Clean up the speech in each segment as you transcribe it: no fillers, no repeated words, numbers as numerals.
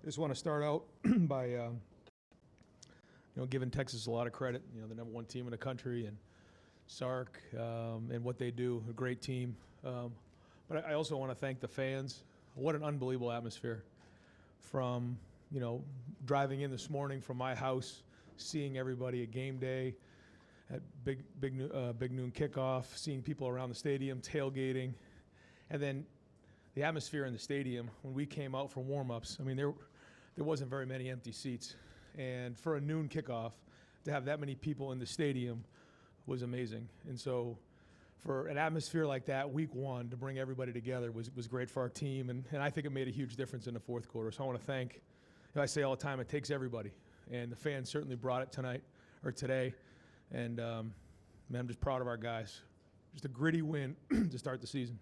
I just want to start out by giving Texas a lot of credit. The number one team in the country, and Sark and what they do, a great team. But I also want to thank the fans. What an unbelievable atmosphere. From driving in this morning from my house, seeing everybody at game day, at big noon kickoff, seeing people around the stadium tailgating, and then the atmosphere in the stadium when we came out for warm-ups. I mean, there wasn't very many empty seats, and for a noon kickoff to have that many people in the stadium was amazing. And so for an atmosphere like that, week one, to bring everybody together was great for our team, and I think it made a huge difference in the fourth quarter. So I want to thank, I say all the time, it takes everybody, and the fans certainly brought it today, and man, I'm just proud of our guys. Just a gritty win to start the season.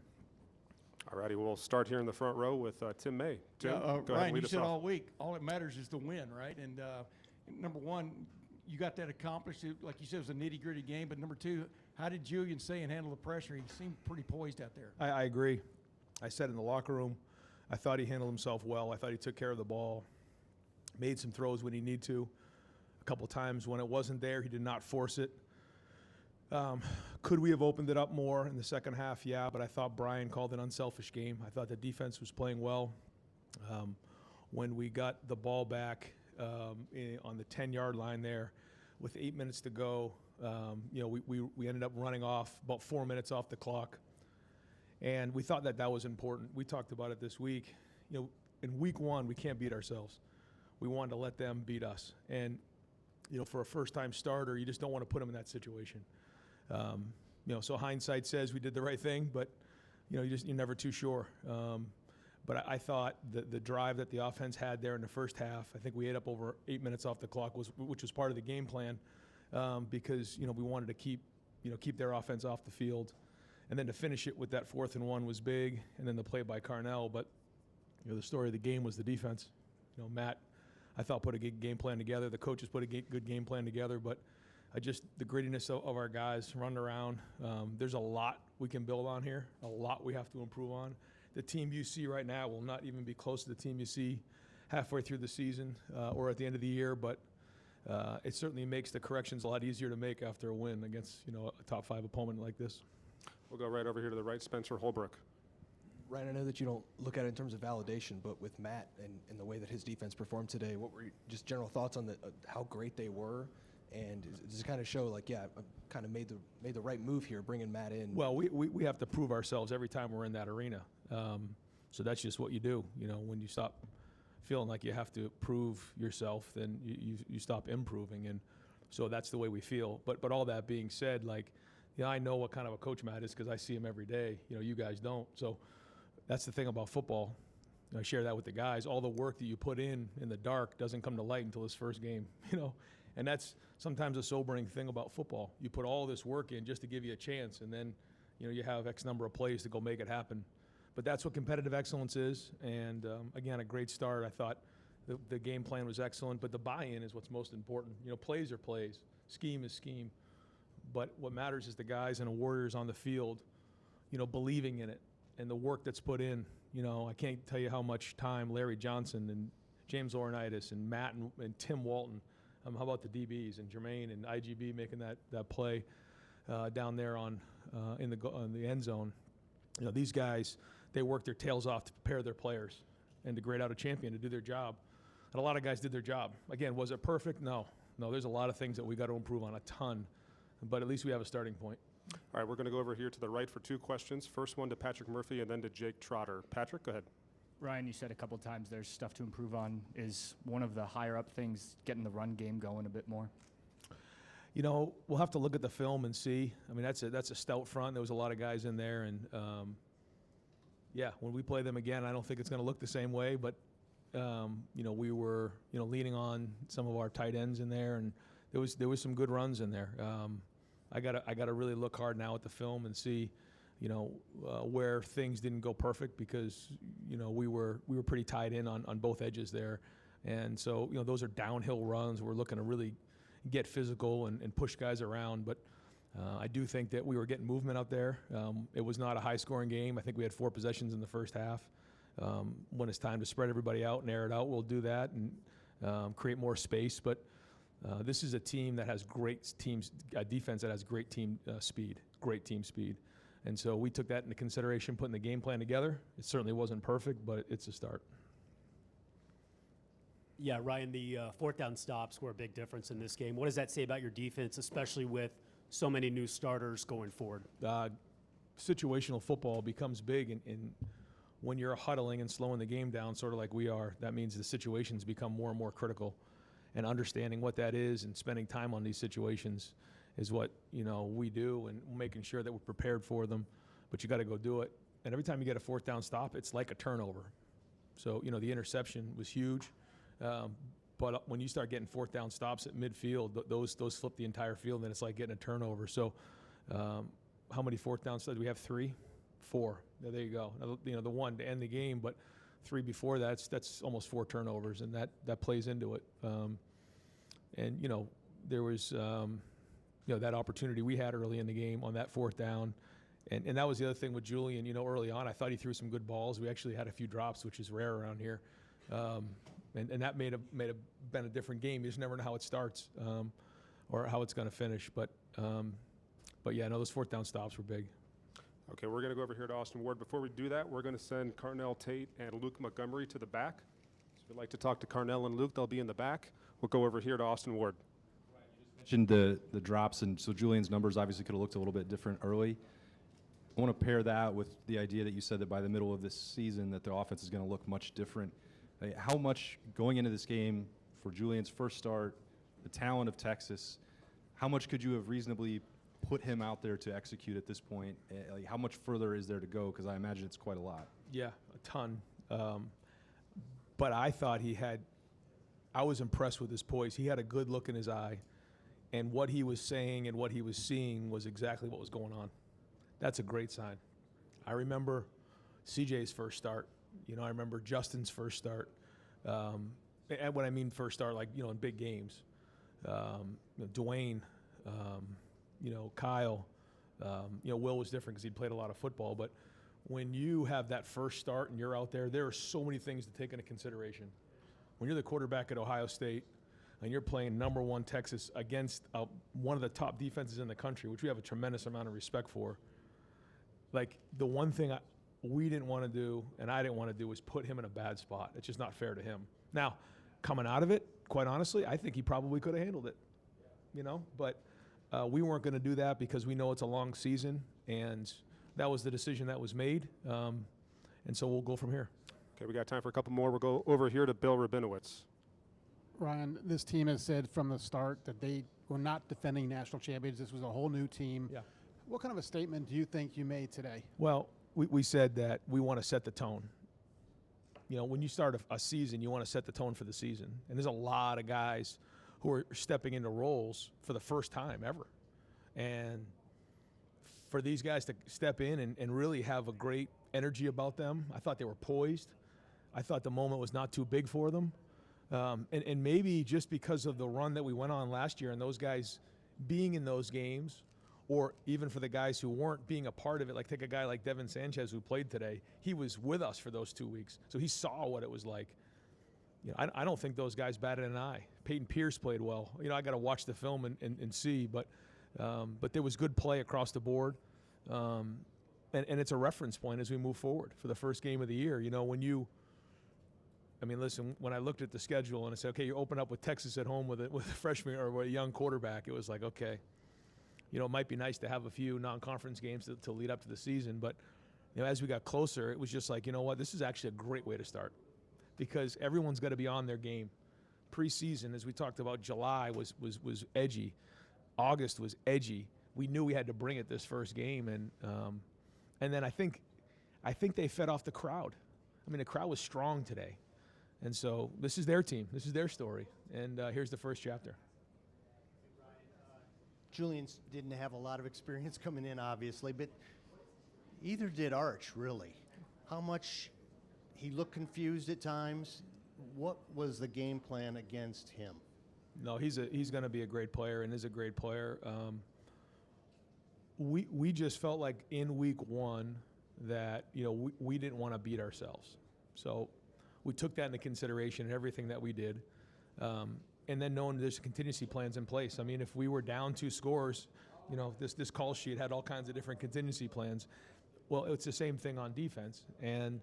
All righty, we'll start here in the front row with Tim May. Tim, go ahead Ryan, and lead you us said off. all week, all that matters is the win, right? And number one, you got that accomplished. Like you said, it was a nitty-gritty game. But number two, how did Julian Sayin handle the pressure? He seemed pretty poised out there. I agree. I said in the locker room, I thought he handled himself well. I thought he took care of the ball, made some throws when he needed to. A couple times when it wasn't there, he did not force it. Could we have opened it up more in the second half? Yeah, but I thought Brian called an unselfish game. I thought the defense was playing well. When we got the ball back on the 10-yard line there with 8 minutes to go, we ended up running off about 4 minutes off the clock. And we thought that was important. We talked about it this week. In week one, we can't beat ourselves. We wanted to let them beat us. And, for a first-time starter, you just don't want to put them in that situation. So hindsight says we did the right thing, but you're never too sure. But I thought the drive that the offense had there in the first half, I think we ate up over 8 minutes off the clock, which was part of the game plan, because we wanted to keep their offense off the field, and then to finish it with that 4th and 1 was big, and then the play by Carnell. But the story of the game was the defense. Matt, I thought, put a good game plan together. The coaches put a good game plan together, but the grittiness of our guys running around. There's a lot we can build on here, a lot we have to improve on. The team you see right now will not even be close to the team you see halfway through the season or at the end of the year, but it certainly makes the corrections a lot easier to make after a win against a top 5 opponent like this. We'll go right over here to the right, Spencer Holbrook. Ryan, I know that you don't look at it in terms of validation, but with Matt and the way that his defense performed today, what were just general thoughts on how great they were? And does it kind of show, I kind of made the right move here, bringing Matt in? Well, we have to prove ourselves every time we're in that arena. So that's just what you do. When you stop feeling like you have to prove yourself, then you stop improving. And so that's the way we feel. But all that being said, I know what kind of a coach Matt is because I see him every day. You guys don't. So that's the thing about football. I share that with the guys. All the work that you put in the dark doesn't come to light until his first game, And that's sometimes a sobering thing about football. You put all this work in just to give you a chance, and then you have X number of plays to go make it happen. But that's what competitive excellence is. And again, a great start. I thought the game plan was excellent, but the buy-in is what's most important. Plays are plays, scheme is scheme. But what matters is the guys and the Warriors on the field, believing in it and the work that's put in. I can't tell you how much time Larry Johnson and James Laurinaitis and Matt and Tim Walton. How about the DBs and Jermaine and IGB making that play down there on the end zone? These guys, they work their tails off to prepare their players and to grade out a champion to do their job. And a lot of guys did their job. Again, was it perfect? No. There's a lot of things that we got to improve on, a ton. But at least we have a starting point. All right, we're going to go over here to the right for 2 questions. First one to Patrick Murphy and then to Jake Trotter. Patrick, go ahead. Ryan, you said a couple times there's stuff to improve on. Is one of the higher up things getting the run game going a bit more? We'll have to look at the film and see. I mean, that's a stout front. There was a lot of guys in there, and when we play them again, I don't think it's going to look the same way. But we were leaning on some of our tight ends in there, and there was some good runs in there. I gotta really look hard now at the film and see. Where things didn't go perfect because, we were pretty tied in on both edges there. And so, those are downhill runs. We're looking to really get physical and push guys around. But I do think that we were getting movement out there. It was not a high-scoring game. I think we had 4 possessions in the first half. When it's time to spread everybody out and air it out, we'll do that and create more space. But this is a team that has great teams, a defense that has great team speed. And so we took that into consideration putting the game plan together. It certainly wasn't perfect, but it's a start. Yeah, Ryan, the fourth down stops were a big difference in this game. What does that say about your defense, especially with so many new starters going forward? Situational football becomes big, and when you're huddling and slowing the game down, sort of like we are, that means the situations become more and more critical. And understanding what that is and spending time on these situations is what we do, and making sure that we're prepared for them. But you got to go do it. And every time you get a fourth down stop, it's like a turnover. So the interception was huge. But when you start getting fourth down stops at midfield, those flip the entire field, and it's like getting a turnover. So how many fourth down stops? Do we have 3? 4. There you go. The one to end the game, but 3 before that's almost 4 turnovers, and that plays into it. And there was that opportunity we had early in the game on that fourth down. And that was the other thing with Julian, early on. I thought he threw some good balls. We actually had a few drops, which is rare around here. And that may have been a different game. You just never know how it starts or how it's going to finish. But yeah, no, those fourth down stops were big. Okay, we're going to go over here to Austin Ward. Before we do that, we're going to send Carnell Tate and Luke Montgomery to the back. So if you'd like to talk to Carnell and Luke, they'll be in the back. We'll go over here to Austin Ward. Mentioned the drops, and so Julian's numbers obviously could have looked a little bit different early. I want to pair that with the idea that you said that by the middle of this season that the offense is going to look much different. How much going into this game for Julian's first start, the talent of Texas, how much could you have reasonably put him out there to execute at this point? How much further is there to go? Because I imagine it's quite a lot. Yeah, a ton. But I thought I was impressed with his poise. He had a good look in his eye, and what he was saying and what he was seeing was exactly what was going on. That's a great sign. I remember CJ's first start. I remember Justin's first start. And when I mean first start, like, in big games. Dwayne, Kyle, Will was different because he'd played a lot of football. But when you have that first start and you're out there are so many things to take into consideration. When you're the quarterback at Ohio State and you're playing number 1 Texas against one of the top defenses in the country, which we have a tremendous amount of respect for, like, the one thing we didn't want to do and I didn't want to do was put him in a bad spot. It's just not fair to him. Now, coming out of it, quite honestly, I think he probably could have handled it, but we weren't going to do that because we know it's a long season, and that was the decision that was made, and so we'll go from here. Okay, we got time for a couple more. We'll go over here to Bill Rabinowitz. Ryan, this team has said from the start that they were not defending national champions. This was a whole new team. Yeah. What kind of a statement do you think you made today? Well, we said that we want to set the tone. When you start a season, you want to set the tone for the season. And there's a lot of guys who are stepping into roles for the first time ever. And for these guys to step in and really have a great energy about them, I thought they were poised. I thought the moment was not too big for them. And maybe just because of the run that we went on last year and those guys being in those games, or even for the guys who weren't being a part of it, like take a guy like Devin Sanchez who played today. He was with us for those 2 weeks, so he saw what it was like. I don't think those guys batted an eye. Peyton Pierce played well. I got to watch the film and see, but there was good play across the board, and it's a reference point as we move forward for the first game of the year. When I looked at the schedule and I said, okay, you open up with Texas at home with a freshman or with a young quarterback, it was like, okay. It might be nice to have a few non-conference games to lead up to the season, but as we got closer, it was just like, this is actually a great way to start because everyone's got to be on their game. Preseason, as we talked about, July was edgy. August was edgy. We knew we had to bring it this first game, and then I think they fed off the crowd. The crowd was strong today, and so this is their team. This is their story, and here's the first chapter. Julian didn't have a lot of experience coming in, obviously, but either did Arch, really. How much he looked confused at times. What was the game plan against him? No, he's going to be a great player and is a great player. We just felt like in week 1 that we didn't want to beat ourselves. So we took that into consideration in everything that we did. And then knowing there's contingency plans in place. I mean, if we were down 2 scores, you know, this call sheet had all kinds of different contingency plans. Well, it's the same thing on defense. And,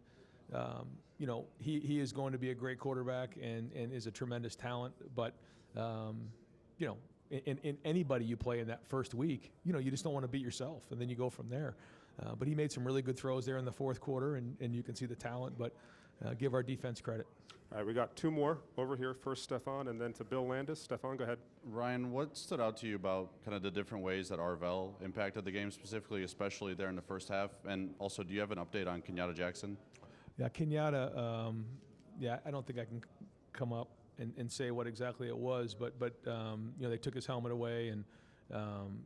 you know, he is going to be a great quarterback and is a tremendous talent. But, you know, in anybody you play in that first week, you know, you just don't want to beat yourself. And then you go from there. But he made some really good throws there in the fourth quarter, and you can see the talent. But give our defense credit. All right, we got 2 more over here. First, Stefan, and then to Bill Landis. Stefan, go ahead. Ryan, what stood out to you about kind of the different ways that Arvell impacted the game specifically, especially there in the first half? And also, do you have an update on Kenyatta Jackson? Yeah, Kenyatta, yeah, I don't think I can come up and say what exactly it was, but you know, they took his helmet away, and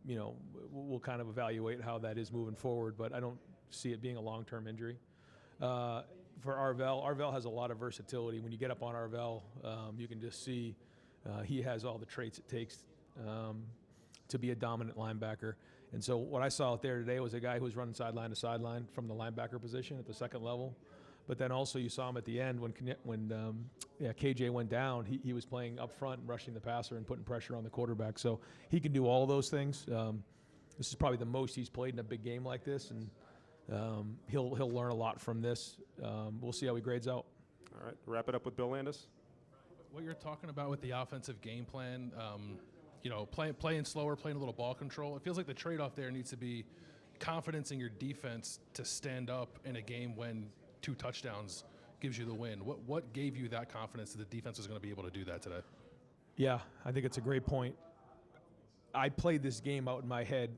you know, we'll kind of evaluate how that is moving forward, but I don't see it being a long-term injury. For Arvell has a lot of versatility. When you get up on Arvell, you can just see he has all the traits it takes to be a dominant linebacker. And so what I saw out there today was a guy who was running sideline to sideline from the linebacker position at the second level. But then also you saw him at the end when KJ went down, he was playing up front and rushing the passer and putting pressure on the quarterback. So he can do all those things. This is probably the most he's played in a big game like this, and he'll learn a lot from this. We'll see how he grades out. All right, wrap it up with Bill Landis. What you're talking about with the offensive game plan, you know, playing slower, playing a little ball control, it feels like the trade-off there needs to be confidence in your defense to stand up in a game when 2 touchdowns gives you the win. What gave you that confidence that the defense was going to be able to do that today? Yeah, I think it's a great point. I played this game out in my head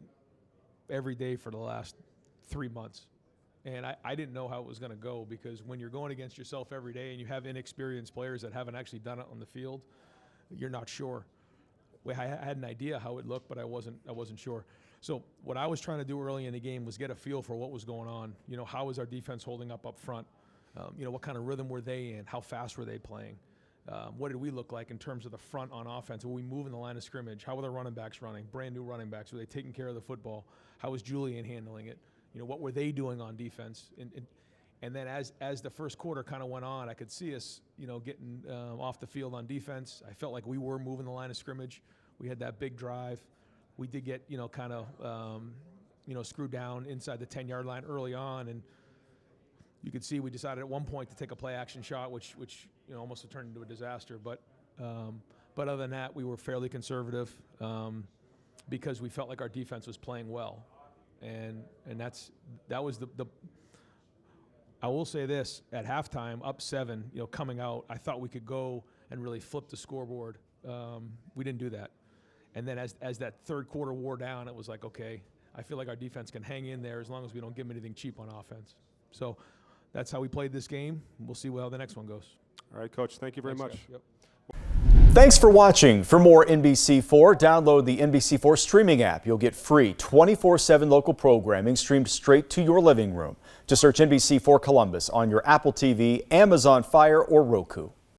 every day for the last 3 months. And I didn't know how it was going to go, because when you're going against yourself every day and you have inexperienced players that haven't actually done it on the field, you're not sure. I had an idea how it looked, but I wasn't sure. So what I was trying to do early in the game was get a feel for what was going on. You know, how was our defense holding up front? You know, what kind of rhythm were they in? How fast were they playing? What did we look like in terms of the front on offense? Were we moving the line of scrimmage? How were the running backs running? Brand new running backs. Were they taking care of the football? How was Julian handling it? You know, what were they doing on defense? And then as the first quarter kind of went on, I could see us, you know, getting off the field on defense. I felt like we were moving the line of scrimmage. We had that big drive. We did get, you know, kind of, you know, screwed down inside the 10-yard line early on, and you could see we decided at one point to take a play-action shot, which you know, almost turned into a disaster. But other than that, we were fairly conservative because we felt like our defense was playing well, and that was the. I will say this: at halftime, up 7, you know, coming out, I thought we could go and really flip the scoreboard. We didn't do that. And then as that third quarter wore down, it was like, okay, I feel like our defense can hang in there as long as we don't give them anything cheap on offense. So that's how we played this game. We'll see how the next one goes. All right, Coach, thank you very much. Yep. Thanks for watching. For more NBC4, download the NBC4 streaming app. You'll get free 24/7 local programming streamed straight to your living room. Just search NBC4 Columbus on your Apple TV, Amazon Fire, or Roku.